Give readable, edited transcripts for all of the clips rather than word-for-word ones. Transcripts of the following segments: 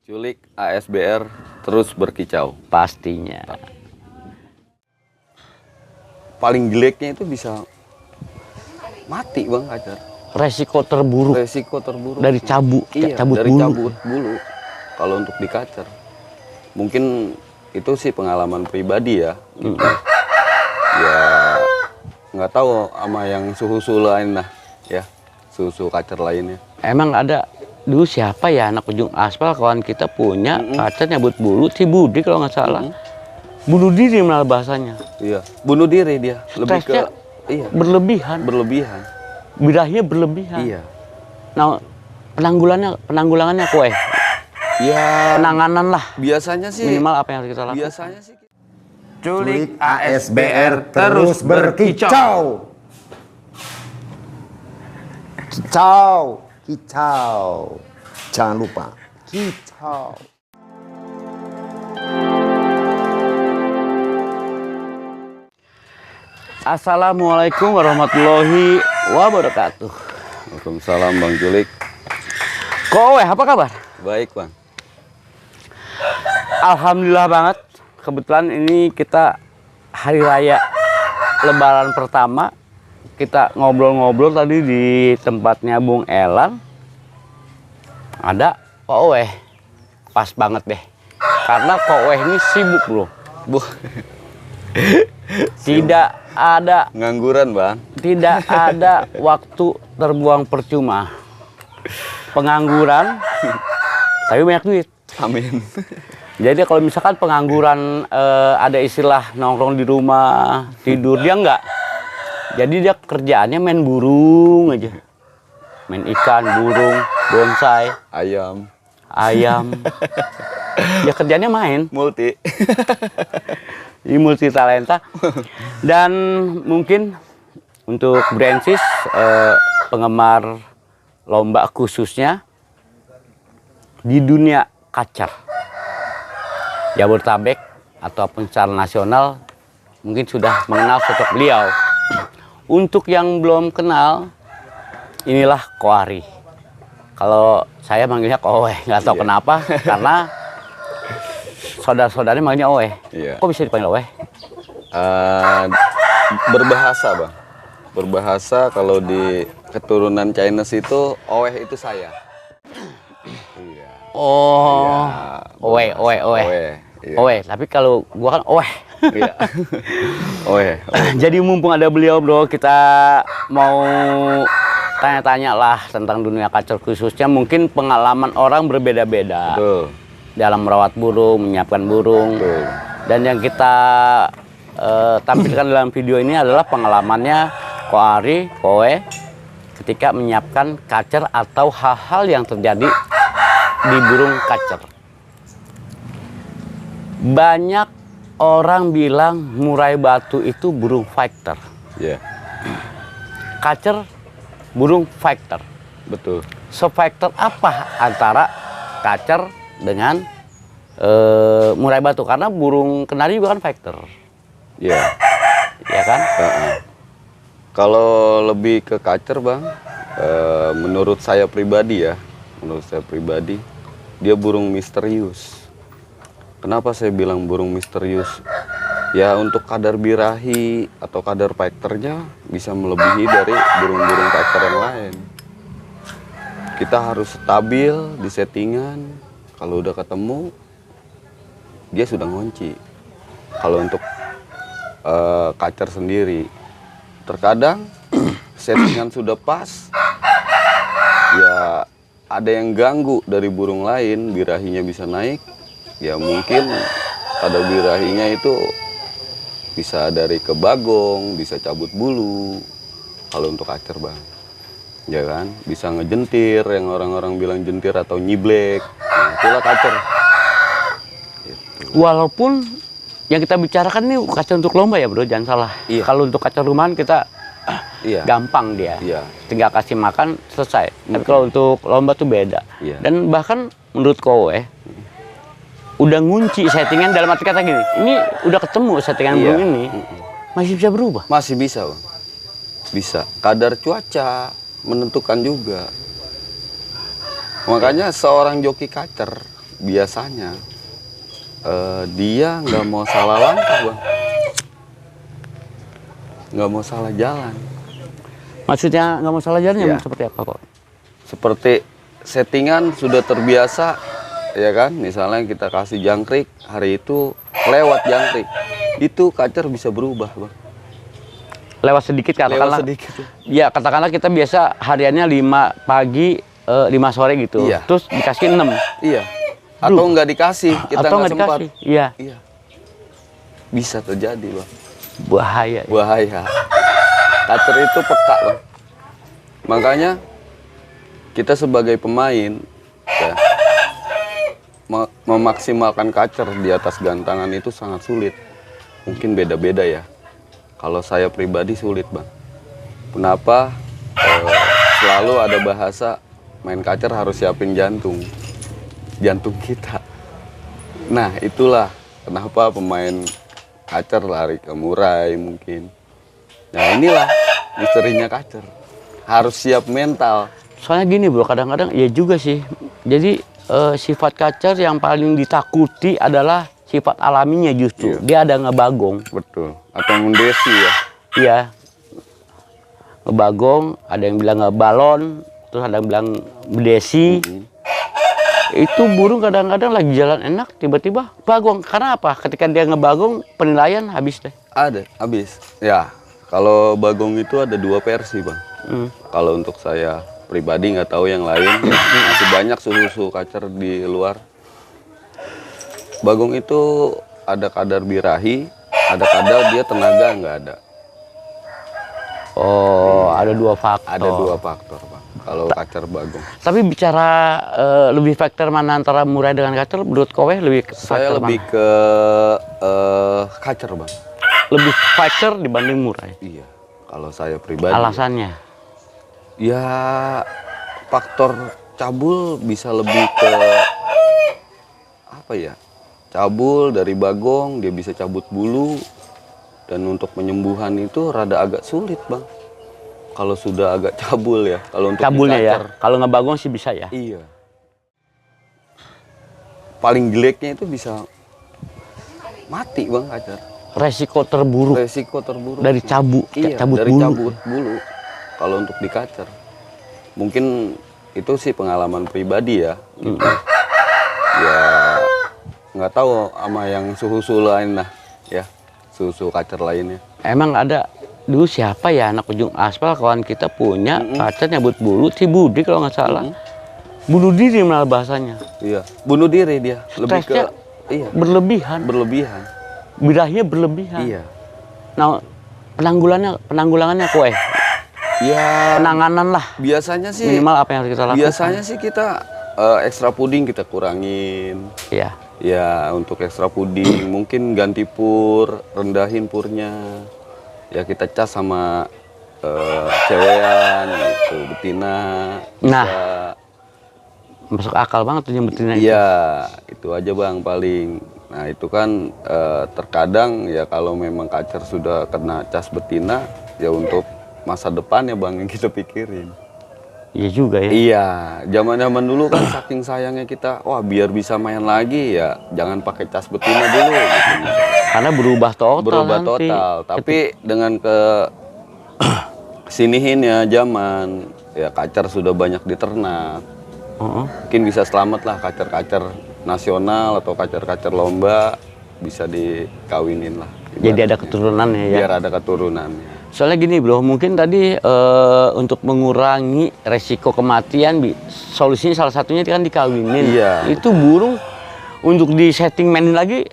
Culik ASBR terus berkicau. Pastinya. Paling jeleknya itu bisa mati Bang Kacar. Resiko terburuk Resiko terburuk dari cabut, iya, cabut dari bulu. cabut bulu. Kalau untuk di kacer, mungkin itu sih pengalaman pribadi ya. Gitu. Ya nggak tahu sama yang suhu-suhu lain lah, ya suhu-suhu kacer lainnya. Emang ada dulu siapa ya anak ujung aspal kawan kita punya kacer nyabut bulu, si Budi kalau nggak salah. Bunuh diri malah bahasanya. Iya, bunuh diri dia. Lebih ke Stresnya iya, berlebihan. Birahinya berlebihan. Iya. Nah, penanggulangannya kue. Ya, Penanganan lah. biasanya sih Minimal apa yang harus kita lakukan. biasanya sih Culik ASBR terus berkicau. Kicau, kicau. Jangan lupa, kicau. Assalamualaikum warahmatullahi wabarakatuh. Waalaikumsalam Bang Culik. Kowe, apa kabar? Baik Bang. Alhamdulillah banget. Kebetulan ini kita hari raya Lebaran pertama. Kita ngobrol-ngobrol tadi di tempatnya Bung Elan. Ada Pak Owe. Pas banget deh. Karena Pak Owe ini sibuk bro. Bu, Tidak ada ngangguran Bang. Tidak ada waktu terbuang percuma. Pengangguran, tapi banyak duit. Amin. Jadi kalau misalkan pengangguran ada istilah nongkrong di rumah, tidur, dia enggak. Jadi dia kerjaannya main burung aja. Main ikan, burung, bonsai, Ayam. ayam. Ya kerjanya main. Multi. Ini multi talenta. Dan mungkin untuk Brancis penggemar lomba khususnya di dunia kacer Jabodetabek ataupun secara nasional mungkin sudah mengenal sosok beliau. Untuk yang belum kenal, inilah Koari. Kalau saya manggilnya Kowe, nggak tahu kenapa, karena saudara-saudaranya manggilnya Owe. Iya. Kok bisa dipanggil Owe? Berbahasa Bang. Berbahasa kalau di keturunan Chinese itu Owe itu saya. Iya. Oh, Iya, Owe. Iya. Owe, tapi kalau gua kan Owe. Iya. Owe. Jadi mumpung ada beliau bro, kita mau tanya-tanya lah tentang dunia kacer khususnya. Mungkin pengalaman orang berbeda-beda Betul. dalam merawat burung, menyiapkan burung. Betul. Dan yang kita tampilkan dalam video ini adalah pengalamannya Koari, Kowe ketika menyiapkan kacer atau hal-hal yang terjadi di burung kacer. Banyak orang bilang murai batu itu burung fighter. Iya. Kacer burung fighter. Betul. Se-fighter apa antara kacer dengan murai batu? Karena burung kenari juga kan fighter. Iya. Ya kan? Kalau lebih ke kacer Bang, menurut saya pribadi ya, dia burung misterius. Kenapa saya bilang burung misterius? Ya untuk kadar birahi atau kadar fighternya bisa melebihi dari burung-burung fighter yang lain. Kita harus stabil di settingan. Kalau udah ketemu, dia sudah ngunci. Kalau untuk kacer sendiri, terkadang settingan sudah pas, ya ada yang ganggu dari burung lain, birahinya bisa naik. Ya mungkin pada birahinya itu bisa dari kebagong, bisa cabut bulu. Kalau untuk kacer Bang, ya kan, bisa ngejentir, yang orang-orang bilang jentir atau nyiblek. Nah, itulah kacer. Gitu. Walaupun yang kita bicarakan ini kacer untuk lomba ya bro, jangan salah. Iya. Kalau untuk kacer rumahan kita Iya. gampang dia. Iya. Tinggal kasih makan selesai. Tapi kalau untuk lomba tuh beda. Iya. Dan bahkan menurut Kowe udah ngunci settingan, dalam arti kata gini, ini udah ketemu settingan Iya. burung ini, masih bisa berubah. Masih bisa Bang. Bisa. Kadar cuaca menentukan juga. Makanya seorang joki kacer biasanya dia nggak mau salah langkah bang, nggak mau salah jalan. Maksudnya nggak mau salah jalannya Iya. seperti apa kok? Seperti settingan sudah terbiasa, ya kan? Misalnya kita kasih jangkrik, hari itu lewat jangkrik, itu kacer bisa berubah, bang. Lewat sedikit katakanlah. Lewat sedikit. Ya katakanlah kita biasa hariannya 5 pagi, 5 sore gitu. Iya. Terus dikasih 6. Iya. Atau nggak dikasih, kita Atau nggak nggak sempat. dikasih. Iya. Iya. Bisa terjadi, bang. Bahaya. Bahaya. Kacer itu peka, bang. Makanya kita sebagai pemain ya, memaksimalkan kacer di atas gantangan itu sangat sulit. Mungkin beda-beda ya. Kalau saya pribadi sulit, bang. Kenapa? Selalu ada bahasa main kacer harus siapin jantung kita. Nah, itulah kenapa pemain kacer lari ke murai mungkin. Nah, inilah misterinya kacer. Harus siap mental. Soalnya gini bro, kadang-kadang ya juga sih. Jadi sifat kacer yang paling ditakuti adalah sifat alaminya justru. Iya. Dia ada ngebagong. Betul. Atau mendesi ya. Iya. Ngebagong, ada yang bilang ngebalon, terus ada yang bilang berdesi. Itu burung kadang-kadang lagi jalan enak, tiba-tiba bagong. Karena apa? Ketika dia ngebagong, penilaian habis deh. Ada, habis. Ya, kalau bagong itu ada 2 versi, bang. Kalau untuk saya pribadi nggak tahu yang lain. Masih banyak suhu-suhu kacer di luar. Bagong itu ada kadar birahi, ada kadar dia tenaga nggak ada. Oh, ada 2 faktor. Ada 2 faktor, bang. Kalau kacer bagong. Tapi bicara lebih faktor mana antara murai dengan kacer, menurut kowe lebih Saya faktor lebih mana? ke kacer, bang. Lebih faktor dibanding murai. Iya. Kalau saya pribadi. Alasannya? Ya faktor cabul bisa lebih ke apa ya? Cabul dari bagong dia bisa cabut bulu, dan untuk penyembuhan itu rada agak sulit, bang. Kalau sudah agak cabul ya. Kalau untuk Cabulnya ya. dikacer, Kalau ngebagong sih bisa ya. iya. Paling jeleknya itu bisa mati, bang, kacer. Resiko terburuk Resiko terburuk dari sih. cabut, Iya, cabut dari bulu. cabut bulu. Kalau untuk dikacer, mungkin itu sih pengalaman pribadi ya. Gitu. Ya nggak tahu sama yang suhu-suhu lain lah, ya suhu-suhu kacer lainnya. Emang ada dulu siapa ya anak ujung aspal kawan kita punya kacer nyabut bulu, si Budi kalau nggak salah. Bunuh diri malah bahasanya. Iya, bunuh diri dia. Lebih ke Stresnya iya berlebihan, berlebihan. birahinya berlebihan. Iya. Nah, penanggulangannya kowe, Ya penanganan lah biasanya sih. minimal apa yang harus kita lakukan. Biasanya sih kita ekstra puding kita kurangin. Iya. Ya untuk ekstra puding mungkin ganti pur, rendahin purnya. Ya kita cas sama cewean gitu, betina. Nah. Bisa. Masuk akal banget tuh nyebutinnya itu. Iya, itu aja bang paling. Nah itu kan terkadang ya kalau memang kacer sudah kena cas betina, ya untuk masa depan ya bang yang kita pikirin. Iya juga ya. Iya, zaman-zaman dulu kan saking sayangnya kita, wah biar bisa main lagi ya jangan pakai cas betina dulu gitu. Karena berubah total Berubah nanti. total, tapi dengan kesinihinnya zaman, ya kacer sudah banyak diternak. Mungkin bisa selamat lah kacer-kacer nasional atau kacer-kacer lomba bisa dikawinin lah. Jadi ada ibaratnya. keturunannya ya. Biar ada keturunannya. Soalnya gini bro, mungkin tadi untuk mengurangi resiko kematian, solusinya salah satunya kan dikawinin. Iya. Itu burung untuk di setting mainin lagi,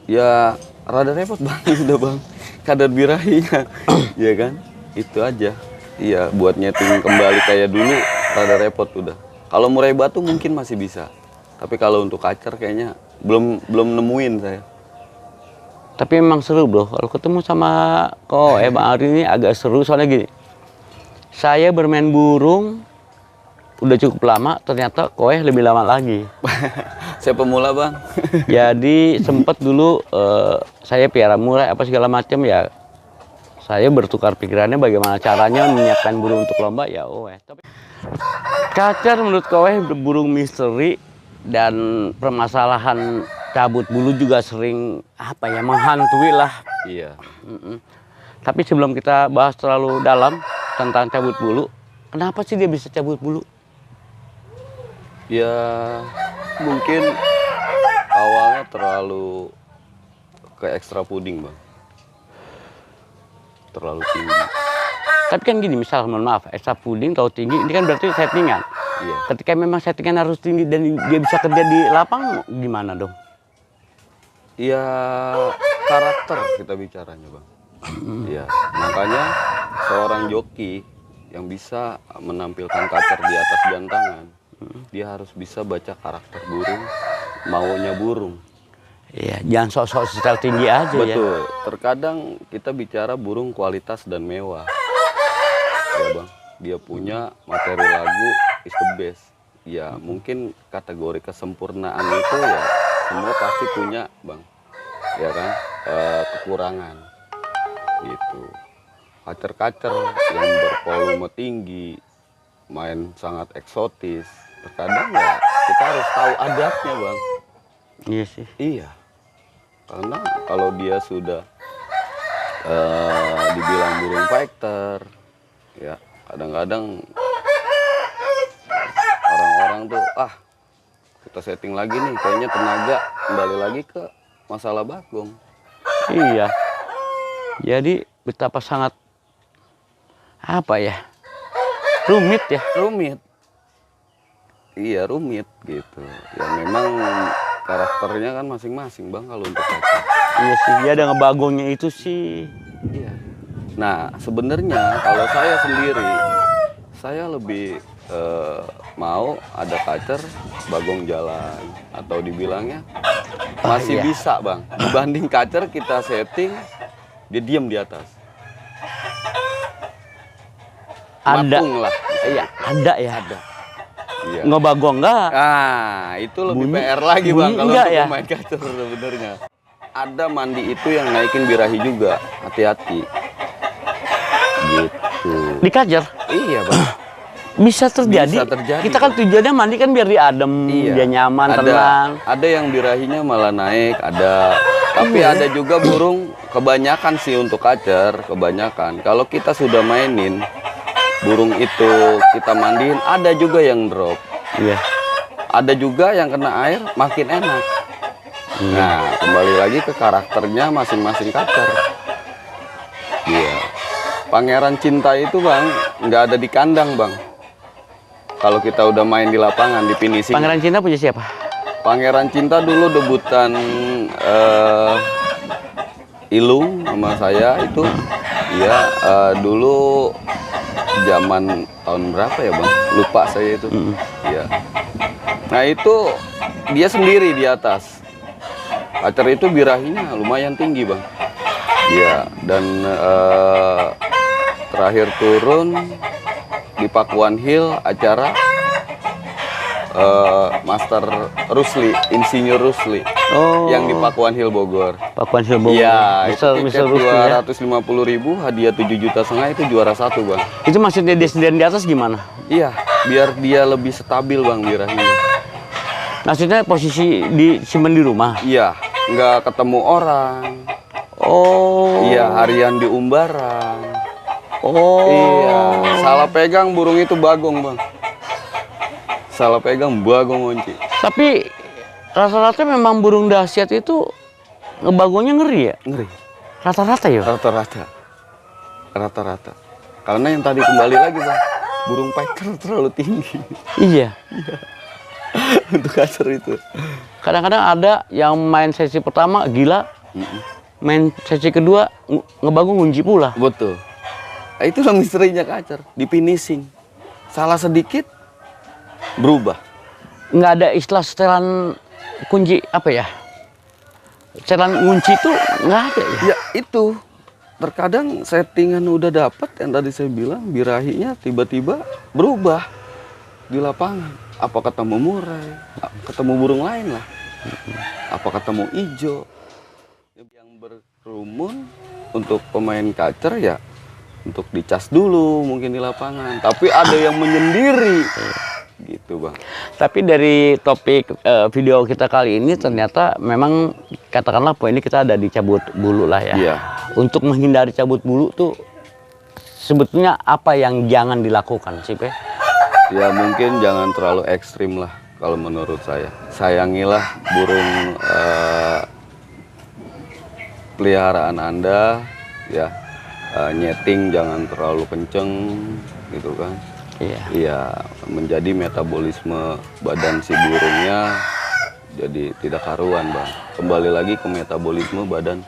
Ya rada repot bang, udah bang. Kadar birahinya, ya kan? Itu aja. Iya, buat nyeting kembali kayak dulu, rada repot udah. Kalau murai batu mungkin masih bisa, tapi kalau untuk kacer kayaknya belum nemuin saya. tapi memang seru bro. Kalau ketemu sama Bang Ari ini agak seru, soalnya gini. Saya bermain burung udah cukup lama, ternyata Koeh lebih lama lagi. Saya pemula bang. Jadi sempat dulu saya piara murai apa segala macam ya. Saya bertukar pikirannya bagaimana caranya menyiapkan burung untuk lomba ya. Tapi kacer menurut Koeh burung misteri dan permasalahan cabut bulu juga sering apa ya, menghantui lah. Iya. Tapi sebelum kita bahas terlalu dalam tentang cabut bulu, kenapa sih dia bisa cabut bulu? Ya mungkin awalnya terlalu ke ekstra puding bang, terlalu tinggi. Tapi kan gini, misal mohon maaf, ekstra puding terlalu tinggi, ini kan berarti settingan. Iya. Ketika memang settingan harus tinggi dan dia bisa kerja di lapang, gimana dong? Ya karakter kita bicaranya bang. Iya, makanya seorang joki yang bisa menampilkan kacer di atas gantangan, dia harus bisa baca karakter burung, maunya burung. Iya, jangan sok-sok setel tinggi aja. Betul. Terkadang kita bicara burung kualitas dan mewah. Ya bang, dia punya materi lagu is the best. Ya mungkin kategori kesempurnaan itu ya semua pasti punya bang, ya kan, kekurangan gitu. Kacer-kacer yang bervolume tinggi, main sangat eksotis, terkadang ya kita harus tahu adabnya bang. Iya sih. Iya, karena kalau dia sudah dibilang burung fighter, ya kadang-kadang orang-orang tuh kita setting lagi nih, kayaknya tenaga kembali lagi ke masalah bagong. Iya. Jadi betapa sangat apa ya, rumit ya. Rumit. Iya rumit gitu. Ya memang karakternya kan masing-masing bang kalau untuk kacer. Iya sih, dia ada ngebagongnya itu sih. Iya. Nah sebenarnya kalau saya sendiri, saya lebih mau ada kacer bagong jalan atau dibilangnya masih iya. bisa bang. Dibanding kacer kita setting dia diam di atas. Ada. Matung lah. Iya, ada ya. Ada. Iya. Ngebagong enggak? Itu lebih Bunyi- PR lagi bang bunyi kalau enggak untuk ya? main kacer sebenarnya. Ada mandi itu yang naikin birahi juga, hati-hati. Gitu. Dikajar. Iya bang. Bisa terjadi. Bisa terjadi, Kita kan tujuannya mandi kan biar dia adem, Iya. dia nyaman, ada, tenang. Ada yang birahinya malah naik, ada. Tapi Iya. ada juga burung, kebanyakan sih untuk kacer, kebanyakan. Kalau kita sudah mainin burung itu kita mandiin, ada juga yang drop. Iya. Ada juga yang kena air makin enak. Nah, kembali lagi ke karakternya masing-masing kacer. Iya. Pangeran cinta itu bang, nggak ada di kandang bang. Kalau kita udah main di lapangan, di finishing. Pangeran Cinta punya siapa? Pangeran Cinta dulu debutan Ilung sama saya itu, iya dulu zaman tahun berapa ya bang? Lupa saya itu. Iya. Nah itu dia sendiri di atas. Kacer itu birahinya lumayan tinggi bang. Iya. Dan terakhir turun di Pakuan Hill acara Master Rusli, Insinyur Rusli, Oh. yang di Pakuan Hill Bogor. Pakuan Silbo. Iya, itu Misal tiket Rusli ya. 250.000, hadiah 7,5 juta, itu juara 1 bang. Itu maksudnya dia sendirian di atas gimana? Iya, biar dia lebih stabil bang birahinya. Maksudnya posisi di simpen di rumah. Iya, nggak ketemu orang. Oh. Iya, harian di umbaran. Oh. Iya, salah pegang burung itu bagong bang. Salah pegang bagong ngunci. Tapi rata-rata memang burung dahsyat itu ngebagongnya ngeri ya? Ngeri. Rata-rata ya? Rata-rata. Rata-rata. Karena yang tadi kembali lagi bang, burung fighter terlalu tinggi. Iya. Untuk kacer itu. Kadang-kadang ada yang main sesi pertama gila, main sesi kedua ngebagong ngunci pula. Betul. Nah, itulah misterinya kacer, di finishing. Salah sedikit berubah. Nggak ada istilah setelan kunci apa ya? Setelan ngunci itu nggak ada ya? Ya itu. Terkadang settingan udah dapet yang tadi saya bilang, birahinya tiba-tiba berubah di lapangan. Apa ketemu murai, ketemu burung lain lah. Apa ketemu ijo. Yang berkerumun untuk pemain kacer ya untuk dicas dulu mungkin di lapangan. Tapi ada yang menyendiri. Gitu gitu Bang. Tapi dari topik video kita kali ini ternyata memang katakanlah poin ini kita ada di cabut bulu lah ya. Iya. Untuk menghindari cabut bulu tuh sebetulnya apa yang jangan dilakukan sih, Pe? Ya mungkin jangan terlalu ekstrim lah kalau menurut saya. Sayangilah burung peliharaan Anda, ya. Nyeting jangan terlalu kenceng gitu kan. Iya. Iya, menjadi metabolisme badan si burungnya jadi tidak karuan Bang. Kembali lagi ke metabolisme badan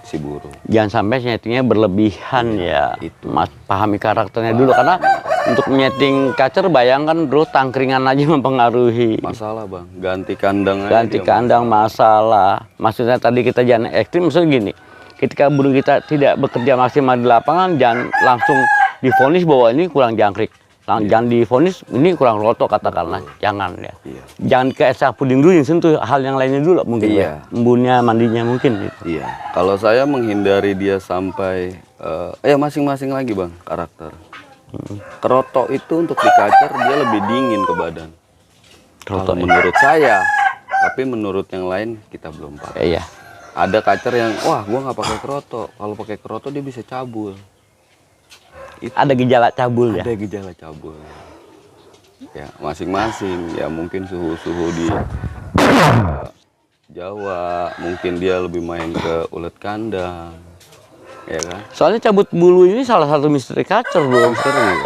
si burung. Jangan sampai nyetingnya berlebihan ya. itu. Mas pahami karakternya dulu karena untuk nyeting kacer bayangkan bro tangkringan aja mempengaruhi. Masalah Bang, ganti kandang aja Ganti dia kandang masalah. Maksudnya tadi kita jangan ekstrim, maksudnya gini. Ketika burung kita tidak bekerja maksimal di lapangan, jangan langsung divonis bahwa ini kurang jangkrik. Jangan divonis ini kurang roto katakanlah. Jangan ya. Iya. Jangan ke esa puding dulu, sentuh hal yang lainnya dulu mungkin Iya. ya. Embunnya, mandinya mungkin gitu. Iya, kalau saya menghindari dia sampai ya masing-masing lagi Bang karakter. Kerotok itu untuk dikacer dia lebih dingin ke badan. Kerotok Kalau ya. menurut saya, tapi menurut yang lain kita belum paham. Iya. Ada kacer yang wah gua nggak pakai kerotok. Kalau pakai kerotok dia bisa cabul. Itu Ada gejala cabul ya. ada gejala cabul. Ya masing-masing. Ya mungkin suhu-suhu di Jawa, mungkin dia lebih main ke ulet kandang, ya kan? Soalnya cabut bulu ini salah satu misteri kacer bro. Serius.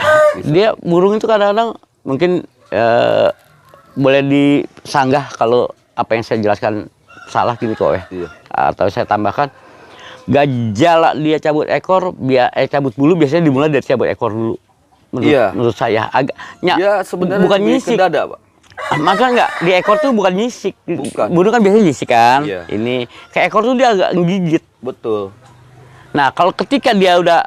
Dia burung itu kadang-kadang mungkin boleh disanggah kalau apa yang saya jelaskan salah gini kok ya. Iya. Atau saya tambahkan gejala dia cabut ekor, cabut bulu biasanya dimulai dari cabut ekor dulu. Menurut saya agaknya Ya sebenarnya bukan lebih ke nyisik. dada, Pak. Maka enggak di ekor tuh bukan nyisik. Bukan. Burung kan biasanya nyisik kan. Iya. Ini ke ekor tuh dia agak ngigit. Betul. Nah, kalau ketika dia udah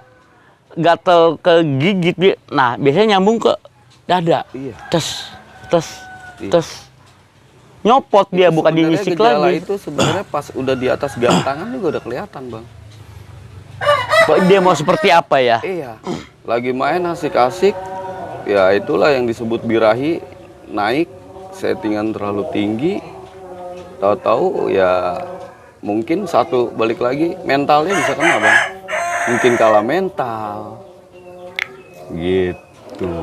gatel ke gigit dia, nah biasanya nyambung ke dada. Iya. Tes. Iya. Nyopot dia bukan Sebenarnya dinyisik gejala lagi. itu sebenarnya pas udah di atas gantangan juga udah kelihatan, Bang. Dia mau seperti apa ya? Iya. Lagi main asik-asik, ya itulah yang disebut birahi, naik, settingan terlalu tinggi, tahu-tahu ya mungkin satu balik lagi mentalnya bisa kena Bang, mungkin kalah mental, gitu.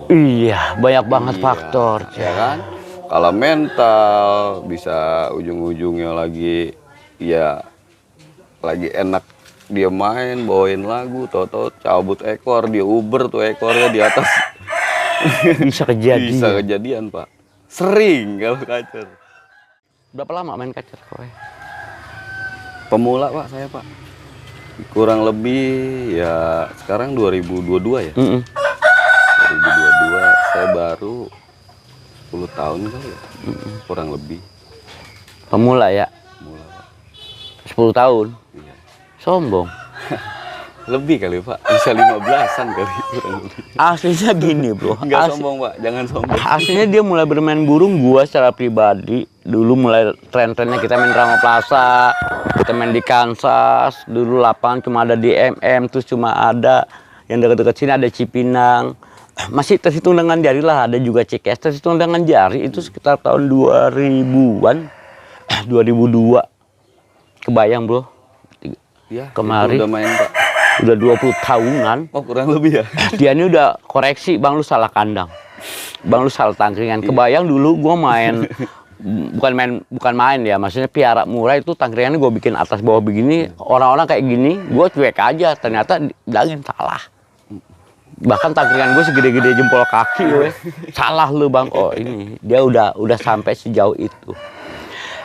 Iya, banyak banget Iya, faktor. ya kan? Kalah mental, bisa ujung-ujungnya lagi, ya lagi enak dia main, bawain lagu, tahu-tahu cabut ekor, dia uber tuh ekornya di atas. Bisa kejadian. Bisa kejadian Pak, sering kalau kacer. Berapa lama main kacer kok? Pemula Pak saya Pak, kurang lebih ya sekarang 2022 ya. 2022 saya baru 10 tahun kali ya, kurang lebih. Pemula ya? Pemula Pak. 10 tahun? Iya. Sombong. Lebih kali Pak, bisa 15-an kali kurang lebih. Aslinya gini bro. Enggak sombong Pak, jangan sombong. Aslinya dia mulai bermain burung gua secara pribadi. Dulu mulai tren-trennya kita main Rama Plaza, kita main di Kansas. Dulu lapangan cuma ada di MM, terus cuma ada yang dekat-dekat sini ada Cipinang. Masih terhitung dengan jari lah, ada juga CKS terhitung dengan jari. Itu sekitar tahun 2000-an. 2002. Kebayang bro. Ya, Kemari. itu udah main Pak. Udah 20 tahunan. Oh kurang lebih ya. Dia ini udah koreksi, Bang lu salah kandang. Bang lu salah tangkringan. Kebayang dulu gua main bukan main ya, maksudnya piara murah itu tangkringannya gua bikin atas bawah begini, orang-orang kayak gini, gua cuek aja. Ternyata bilangin salah. Bahkan tangkringan gue segede-gede jempol kaki we. Salah lu Bang. Oh ini dia udah sampai sejauh itu.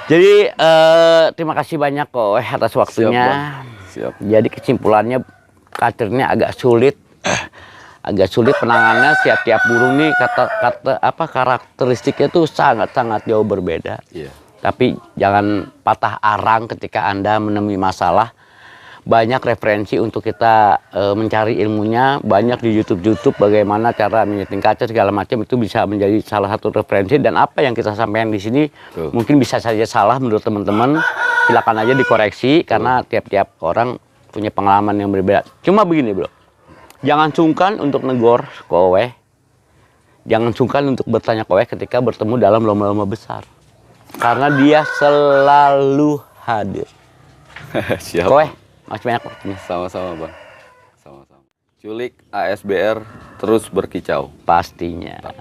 Jadi terima kasih banyak kok atas waktunya. Siap, Bang. Siap. Jadi kesimpulannya kacernya agak sulit. Agak sulit penanganannya, tiap burung nih karakteristiknya tuh sangat-sangat jauh berbeda. Iya. Tapi jangan patah arang ketika Anda menemui masalah. Banyak referensi untuk kita mencari ilmunya, banyak di YouTube bagaimana cara menyeting kacer segala macam, itu bisa menjadi salah satu referensi. Dan apa yang kita sampaikan di sini mungkin bisa saja salah menurut teman-teman. Silakan aja dikoreksi karena tiap-tiap orang punya pengalaman yang berbeda. Cuma begini bro, jangan sungkan untuk negor kowe. Jangan sungkan untuk bertanya kowe ketika bertemu dalam lomba-lomba besar. Karena dia selalu hadir. Siap. Kowe, masih banyak waktunya. Sama-sama bang. Sama-sama. Culik ASBR terus berkicau. Pastinya.